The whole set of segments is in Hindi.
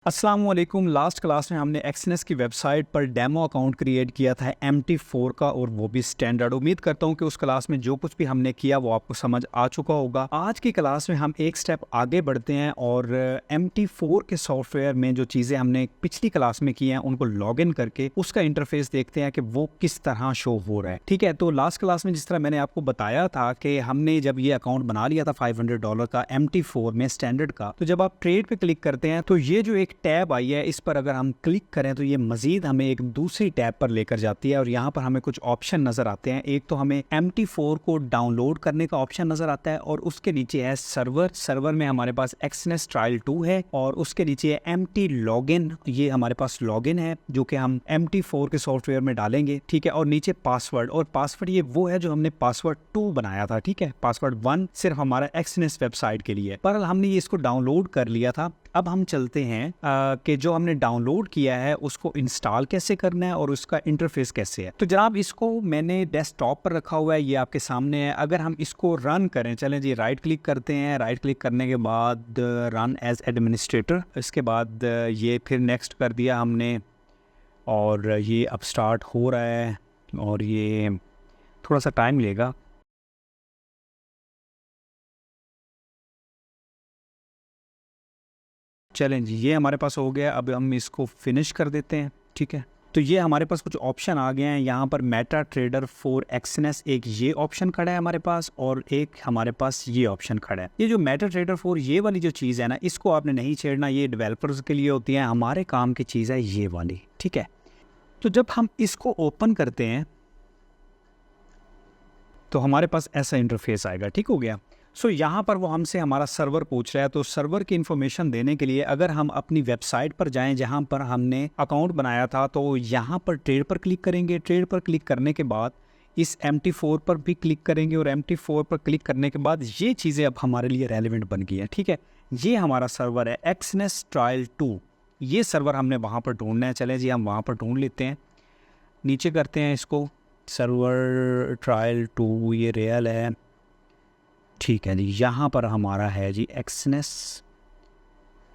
अस्सलाम वालेकुम। लास्ट क्लास में हमने एक्सनेस की वेबसाइट पर डेमो अकाउंट क्रिएट किया था MT4 का, और वो भी स्टैंडर्ड। उम्मीद करता हूँ कि उस क्लास में जो कुछ भी हमने किया वो आपको समझ आ चुका होगा। आज की क्लास में हम एक स्टेप आगे बढ़ते हैं और MT4 के सॉफ्टवेयर में जो चीज़ें हमने पिछली क्लास में की हैं उनको लॉगिन करके उसका इंटरफेस देखते हैं कि वो किस तरह शो हो रहा है। ठीक है, तो लास्ट क्लास में जिस तरह मैंने आपको बताया था कि हमने जब ये अकाउंट बना लिया था $500 का MT4 में स्टैंडर्ड का, तो जब आप ट्रेड पे क्लिक करते हैं तो ये जो एक टैब आई है इस पर अगर हम क्लिक करें तो ये मजीद हमें एक दूसरी टैब पर लेकर जाती है और यहाँ पर हमें कुछ ऑप्शन नजर आते हैं। एक तो हमें MT4 को डाउनलोड करने का ऑप्शन नजर आता है और उसके नीचे है सर्वर में हमारे पास एक्सनेस ट्रायल 2 है और उसके नीचे है MT लॉगिन। ये हमारे पास लॉगिन है जो कि हम MT4 के सॉफ्टवेयर में डालेंगे। ठीक है, और नीचे पासवर्ड, और पासवर्ड ये वो है जो हमने पासवर्ड 2 बनाया था। ठीक है, पासवर्ड 1 सिर्फ हमारा एक्सनेस वेबसाइट के लिए। पर हमने ये इसको डाउनलोड कर लिया था। अब हम चलते हैं कि जो हमने डाउनलोड किया है उसको इंस्टॉल कैसे करना है और उसका इंटरफेस कैसे है। तो जनाब इसको मैंने डेस्कटॉप पर रखा हुआ है, ये आपके सामने है। अगर हम इसको रन करें, चलें जी, राइट क्लिक करते हैं। राइट क्लिक करने के बाद रन एज एडमिनिस्ट्रेटर, इसके बाद ये फिर नेक्स्ट कर दिया हमने और ये अब स्टार्ट हो रहा है और ये थोड़ा सा टाइम लेगा। चलें जी, ये हमारे पास हो गया। अब हम इसको फिनिश कर देते हैं। ठीक है, तो ये हमारे पास कुछ ऑप्शन आ गए हैं। यहाँ पर मेटा ट्रेडर फॉर एक्सनेस एक ये ऑप्शन खड़ा है हमारे पास, और एक हमारे पास ये ऑप्शन खड़ा है। ये जो मेटा ट्रेडर फॉर ये वाली जो चीज़ है ना, इसको आपने नहीं छेड़ना, ये डेवलपर्स के लिए होती है। हमारे काम की चीज़ है ये वाली। ठीक है, तो जब हम इसको ओपन करते हैं तो हमारे पास ऐसा इंटरफेस आएगा। ठीक हो गया। सो यहाँ पर वो हमसे हमारा सर्वर पूछ रहा है, तो सर्वर की इन्फॉर्मेशन देने के लिए अगर हम अपनी वेबसाइट पर जाएं जहाँ पर हमने अकाउंट बनाया था, तो यहाँ पर ट्रेड पर क्लिक करेंगे। ट्रेड पर क्लिक करने के बाद इस MT4 पर भी क्लिक करेंगे और MT4 पर क्लिक करने के बाद ये चीज़ें अब हमारे लिए रेलिवेंट बन गई हैं। ठीक है, ये हमारा सर्वर है एक्सनेस ट्रायल 2। ये सर्वर हमने वहाँ पर ढूंढना है। चलें जी, हम वहाँ पर ढूंढ लेते हैं। नीचे करते हैं इसको, सर्वर ट्रायल 2 ये रियल है। ठीक है जी, यहाँ पर हमारा है जी एक्सनेस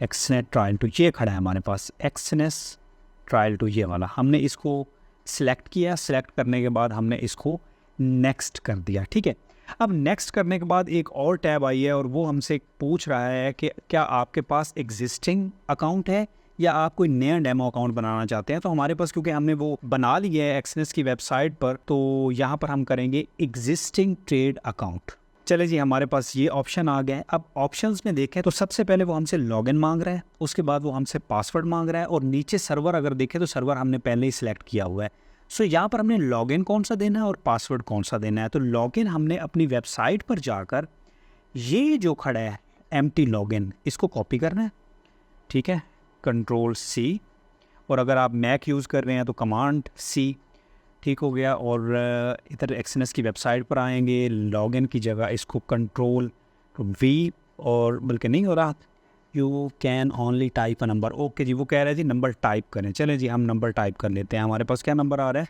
ट्रायल 2, ये खड़ा है हमारे पास एक्सनेस ट्रायल 2, ये वाला। हमने इसको सिलेक्ट किया। सिलेक्ट करने के बाद हमने इसको नेक्स्ट कर दिया। ठीक है, अब नेक्स्ट करने के बाद एक और टैब आई है और वो हमसे पूछ रहा है कि क्या आपके पास एग्जिस्टिंग अकाउंट है या आप कोई नया डेमो अकाउंट बनाना चाहते हैं। तो हमारे पास क्योंकि हमने वो बना लिया है एक्सनेस की वेबसाइट पर, तो यहाँ पर हम करेंगे एग्जिस्टिंग ट्रेड अकाउंट। चले जी, हमारे पास ये ऑप्शन आ गया है। अब ऑप्शंस में देखें तो सबसे पहले वो हमसे लॉगिन मांग रहा है, उसके बाद वो हमसे पासवर्ड मांग रहा है, और नीचे सर्वर अगर देखें तो सर्वर हमने पहले ही सिलेक्ट किया हुआ है। सो यहाँ पर हमने लॉगिन कौन सा देना है और पासवर्ड कौन सा देना है। तो लॉगिन हमने अपनी वेबसाइट पर जाकर ये जो खड़ा है MT लॉगिन, इसको कॉपी करना है। ठीक है, Ctrl+C, और अगर आप मैक यूज़ कर रहे हैं तो Command+C। ठीक हो गया, और इधर एक्सनेस की वेबसाइट पर आएंगे। लॉगिन की जगह इसको Ctrl+V, और बल्कि नहीं हो रहा, you can only type a number. Okay जी, वो कह रहे हैं जी नंबर टाइप करें। चलें जी, हम नंबर टाइप कर लेते हैं। हमारे पास क्या नंबर आ रहा है?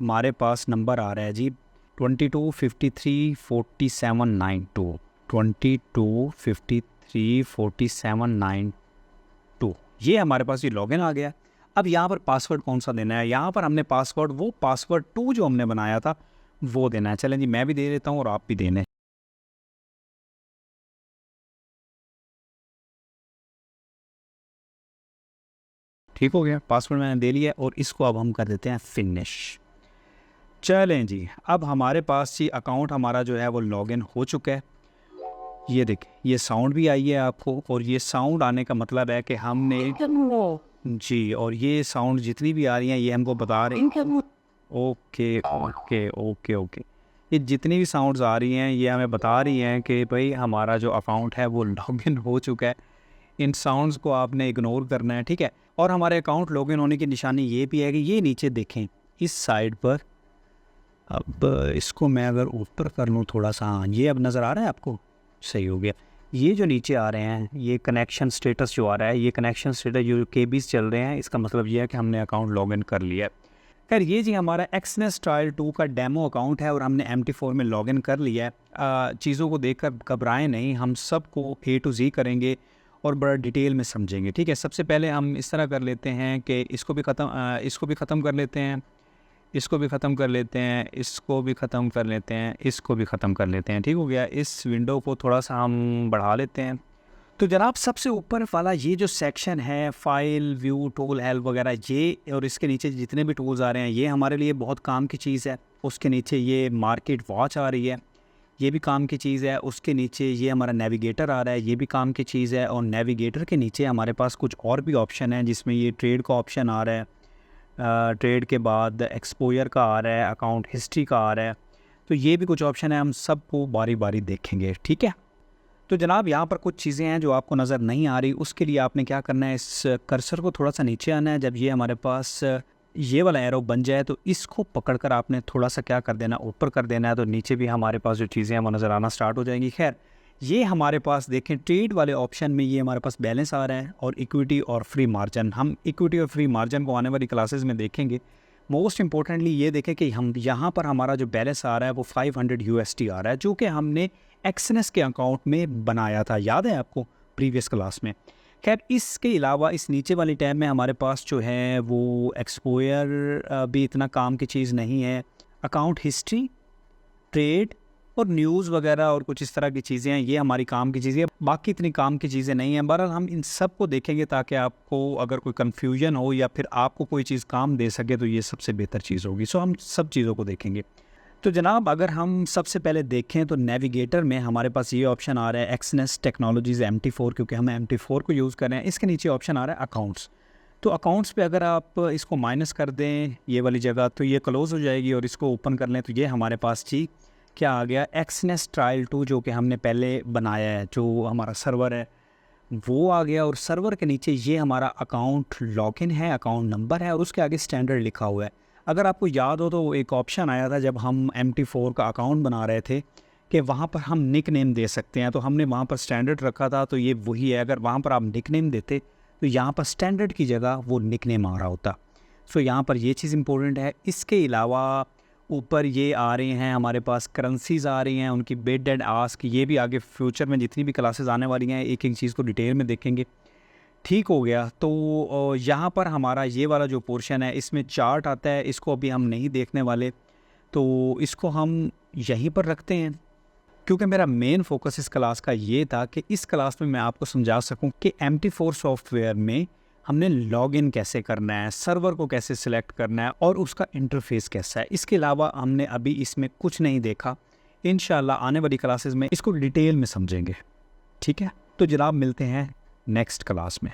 हमारे पास नंबर आ रहा है जी 22534792। 22534792, ये हमारे पास ये लॉगिन आ गया। अब यहाँ पर पासवर्ड कौन सा देना है? यहाँ पर हमने पासवर्ड वो पासवर्ड 2 जो हमने बनाया था वो देना है। चलें जी, मैं भी दे देता हूँ और आप भी देने। ठीक हो गया, पासवर्ड मैंने दे लिया, और इसको अब हम कर देते हैं फिनिश। चलें जी, अब हमारे पास जी अकाउंट हमारा जो है वो लॉगिन हो चुका है। ये देखें, ये साउंड भी आई है आपको, और ये साउंड आने का मतलब है कि हमने जी, और ये साउंड जितनी भी आ रही हैं ये हमको बता रहे हैं। ओके ओके ओके ओके, ये जितनी भी साउंड्स आ रही हैं ये हमें बता रही हैं कि भाई हमारा जो अकाउंट है वो लॉगिन हो चुका है। इन साउंड्स को आपने इग्नोर करना है। ठीक है, और हमारे अकाउंट लॉगिन होने की निशानी ये भी है कि ये नीचे देखें इस साइड पर। अब इसको मैं अगर ऊपर कर लूँ थोड़ा सा, हाँ ये अब नज़र आ रहा है आपको? सही हो गया। ये जो नीचे आ रहे हैं ये कनेक्शन स्टेटस जो आ रहा है, ये कनेक्शन स्टेटस जो KBs चल रहे हैं, इसका मतलब ये है कि हमने अकाउंट लॉगिन कर लिया है। खैर, ये जी हमारा एक्सनेस ट्रायल 2 का डेमो अकाउंट है और हमने MT4 में लॉगिन कर लिया है। चीज़ों को देखकर घबराएं नहीं, हम सबको A to Z करेंगे और बड़ा डिटेल में समझेंगे। ठीक है, सबसे पहले हम इस तरह कर लेते हैं कि इसको भी ख़त्म कर लेते हैं, इसको भी ख़त्म कर लेते हैं, इसको भी ख़त्म कर लेते हैं, इसको भी ख़त्म कर लेते हैं। ठीक हो गया। इस विंडो को थोड़ा सा हम बढ़ा लेते हैं। तो जनाब सबसे ऊपर वाला ये जो सेक्शन है, फाइल, व्यू, टूल, हेल्प वगैरह, ये और इसके नीचे जितने भी टूल्स आ रहे हैं ये हमारे लिए बहुत काम की चीज़ है। उसके नीचे ये मार्केट वॉच आ रही है, ये भी काम की चीज़ है। उसके नीचे ये हमारा नेविगेटर आ रहा है, ये भी काम की चीज़ है। और नेविगेटर के नीचे हमारे पास कुछ और भी ऑप्शन हैं, जिसमें ये ट्रेड का ऑप्शन आ रहा है, ट्रेड के बाद एक्सपोजर का आ रहा है, अकाउंट हिस्ट्री का आ रहा है। तो ये भी कुछ ऑप्शन है, हम सबको बारी बारी देखेंगे। ठीक है, तो जनाब यहाँ पर कुछ चीज़ें हैं जो आपको नज़र नहीं आ रही, उसके लिए आपने क्या करना है, इस कर्सर को थोड़ा सा नीचे आना है। जब ये हमारे पास ये वाला एरो बन जाए तो इसको पकड़कर आपने थोड़ा सा क्या कर देना, ऊपर कर देना है। तो नीचे भी हमारे पास जो चीज़ें हैं वो नज़र आना स्टार्ट हो जाएंगी। खैर, ये हमारे पास देखें ट्रेड वाले ऑप्शन में ये हमारे पास बैलेंस आ रहा है और इक्विटी और फ्री मार्जिन। हम इक्विटी और फ्री मार्जिन को आने वाली क्लासेस में देखेंगे। मोस्ट इंपॉर्टेंटली ये देखें कि हम यहाँ पर हमारा जो बैलेंस आ रहा है वो 500 USD आ रहा है, जो कि हमने एक्सनेस के अकाउंट में बनाया था, याद है आपको प्रीवियस क्लास में। खैर, इसके अलावा इस नीचे वाली टैब में हमारे पास जो है वो एक्सपोजर भी इतना काम की चीज़ नहीं है, अकाउंट हिस्ट्री, ट्रेड और न्यूज़ वगैरह और कुछ इस तरह की चीज़ें हैं, ये हमारी काम की चीज़ें, बाकी इतनी काम की चीज़ें नहीं हैं। बहरहाल हम इन सब को देखेंगे ताकि आपको अगर कोई कन्फ्यूजन हो या फिर आपको कोई चीज़ काम दे सके तो ये सबसे बेहतर चीज़ होगी। सो हम सब चीज़ों को देखेंगे। तो जनाब अगर हम सबसे पहले देखें तो नेविगेटर में हमारे पास ये ऑप्शन आ रहा है एक्सनेस टेक्नोलॉजीज़ MT4, क्योंकि हम MT4 को यूज़ कर रहे हैं। इसके नीचे ऑप्शन आ रहा है अकाउंट्स। तो अकाउंट्स पे अगर आप इसको माइनस कर दें ये वाली जगह तो ये क्लोज़ हो जाएगी, और इसको ओपन कर लें तो ये हमारे पास जी क्या आ गया, एक्सनेस ट्रायल 2, जो कि हमने पहले बनाया है, जो हमारा सर्वर है वो आ गया। और सर्वर के नीचे ये हमारा अकाउंट लॉगिन है, अकाउंट नंबर है और उसके आगे स्टैंडर्ड लिखा हुआ है। अगर आपको याद हो तो एक ऑप्शन आया था जब हम MT4 का अकाउंट बना रहे थे कि वहाँ पर हम निक नेम दे सकते हैं, तो हमने वहाँ पर स्टैंडर्ड रखा था। तो ये वही है, अगर वहाँ पर आप निक नेम देते तो यहाँ पर स्टैंडर्ड की जगह वो निक नेम आ रहा होता। सो यहाँ पर ये चीज़ इंपॉर्टेंट है। इसके अलावा ऊपर ये आ रहे हैं हमारे पास करेंसीज़ आ रही हैं, उनकी बिड एंड आस्क, ये भी आगे फ्यूचर में जितनी भी क्लासेस आने वाली हैं एक एक चीज़ को डिटेल में देखेंगे। ठीक हो गया। तो यहाँ पर हमारा ये वाला जो पोर्शन है इसमें चार्ट आता है, इसको अभी हम नहीं देखने वाले, तो इसको हम यहीं पर रखते हैं, क्योंकि मेरा मेन फोकस इस क्लास का ये था कि इस क्लास में मैं आपको समझा सकूं कि MT4 सॉफ्टवेयर में हमने लॉगिन कैसे करना है, सर्वर को कैसे सिलेक्ट करना है और उसका इंटरफेस कैसा है। इसके अलावा हमने अभी इसमें कुछ नहीं देखा। इंशाल्लाह आने वाली क्लासेस में इसको डिटेल में समझेंगे। ठीक है, तो जनाब मिलते हैं नेक्स्ट क्लास में।